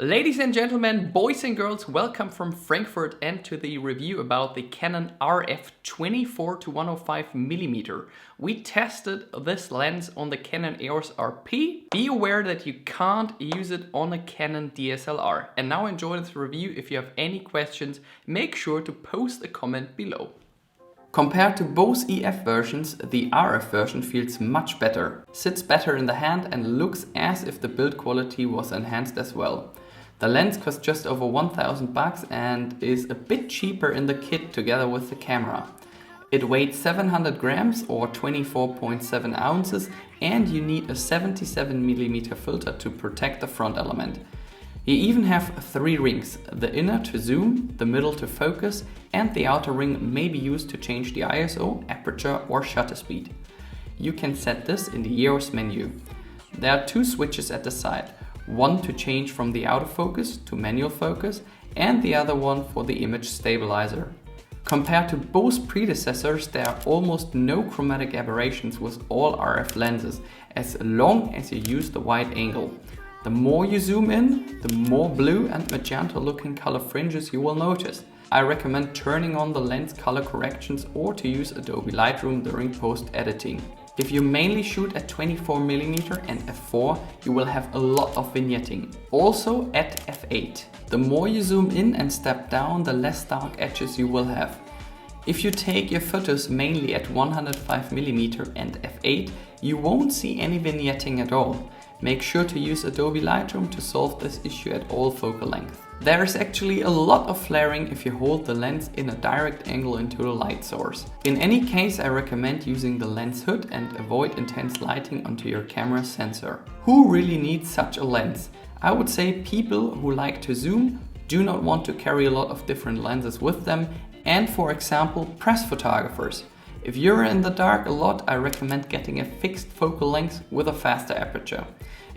Ladies and gentlemen, boys and girls, welcome from Frankfurt and to the review about the Canon RF 24-105mm. We tested this lens on the Canon EOS RP. Be aware that you can't use it on a Canon DSLR. And now enjoy this review. If you have any questions, make sure to post a comment below. Compared to both EF versions, the RF version feels much better, sits better in the hand and looks as if the build quality was enhanced as well. The lens costs just over 1,000 bucks and is a bit cheaper in the kit together with the camera. It weighs 700 grams or 24.7 ounces and you need a 77mm filter to protect the front element. You even have 3 rings, the inner to zoom, the middle to focus and the outer ring may be used to change the ISO, aperture or shutter speed. You can set this in the EOS menu. There are 2 switches at the side. One to change from the autofocus to manual focus and the other one for the image stabilizer. Compared to both predecessors, there are almost no chromatic aberrations with all RF lenses as long as you use the wide angle. The more you zoom in, the more blue and magenta looking color fringes you will notice. I recommend turning on the lens color corrections or to use Adobe Lightroom during post-editing. If you mainly shoot at 24mm and f4, you will have a lot of vignetting. Also at f8. The more you zoom in and step down, the less dark edges you will have. If you take your photos mainly at 105mm and f8, you won't see any vignetting at all. Make sure to use Adobe Lightroom to solve this issue at all focal lengths. There is actually a lot of flaring if you hold the lens in a direct angle into the light source. In any case, I recommend using the lens hood and avoid intense lighting onto your camera sensor. Who really needs such a lens? I would say people who like to zoom, do not want to carry a lot of different lenses with them, and for example, press photographers. If you're in the dark a lot, I recommend getting a fixed focal length with a faster aperture.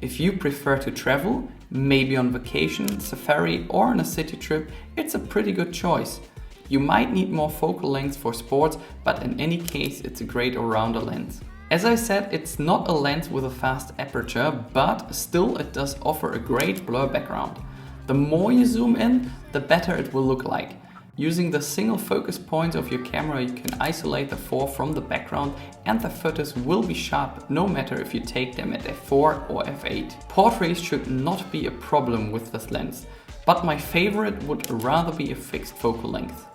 If you prefer to travel, maybe on vacation, safari or on a city trip, it's a pretty good choice. You might need more focal length for sports, but in any case it's a great all-rounder lens. As I said, it's not a lens with a fast aperture, but still it does offer a great blur background. The more you zoom in, the better it will look like. Using the single focus point of your camera, you can isolate the fore from the background and the photos will be sharp no matter if you take them at f4 or f8. Portraits should not be a problem with this lens, but my favorite would rather be a fixed focal length.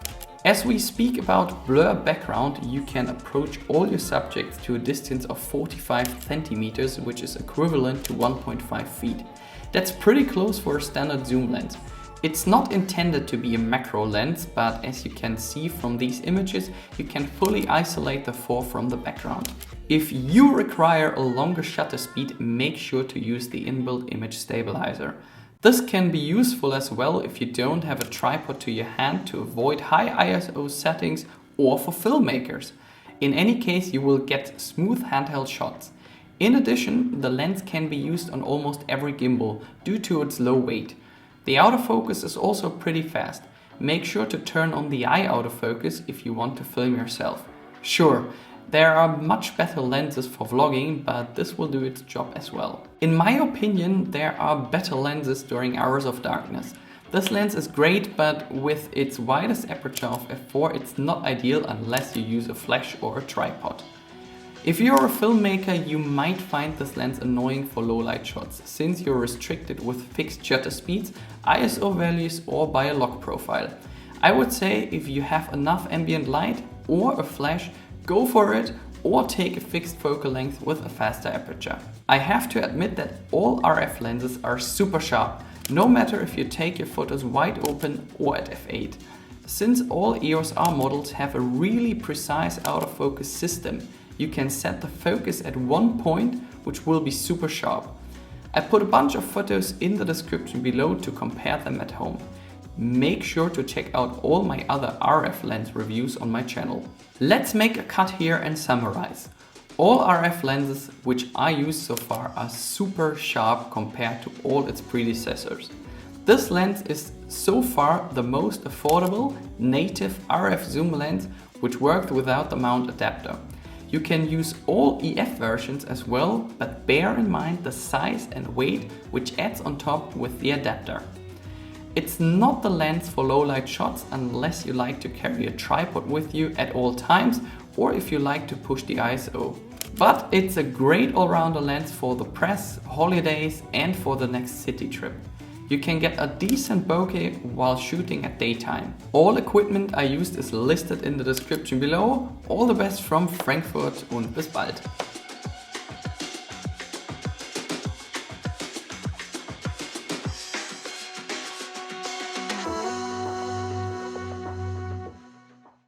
As we speak about blur background, you can approach all your subjects to a distance of 45 centimeters, which is equivalent to 1.5 feet. That's pretty close for a standard zoom lens. It's not intended to be a macro lens, but as you can see from these images, you can fully isolate the fore from the background. If you require a longer shutter speed, make sure to use the inbuilt image stabilizer. This can be useful as well if you don't have a tripod to your hand to avoid high ISO settings or for filmmakers. In any case, you will get smooth handheld shots. In addition, the lens can be used on almost every gimbal due to its low weight. The autofocus is also pretty fast. Make sure to turn on the eye autofocus if you want to film yourself. Sure, there are much better lenses for vlogging, but this will do its job as well. In my opinion, there are better lenses during hours of darkness. This lens is great, but with its widest aperture of f4, it's not ideal unless you use a flash or a tripod. If you're a filmmaker, you might find this lens annoying for low light shots, since you're restricted with fixed shutter speeds, ISO values or by a log profile. I would say if you have enough ambient light or a flash, go for it or take a fixed focal length with a faster aperture. I have to admit that all RF lenses are super sharp, no matter if you take your photos wide open or at f8. Since all EOS R models have a really precise autofocus system, you can set the focus at one point, which will be super sharp. I put a bunch of photos in the description below to compare them at home. Make sure to check out all my other RF lens reviews on my channel. Let's make a cut here and summarize. All RF lenses which I used so far are super sharp compared to all its predecessors. This lens is so far the most affordable native RF zoom lens which worked without the mount adapter. You can use all EF versions as well, but bear in mind the size and weight which adds on top with the adapter. It's not the lens for low light shots unless you like to carry a tripod with you at all times or if you like to push the ISO. But it's a great all-rounder lens for the press, holidays and for the next city trip. You can get a decent bokeh while shooting at daytime. All equipment I used is listed in the description below. All the best from Frankfurt und bis bald.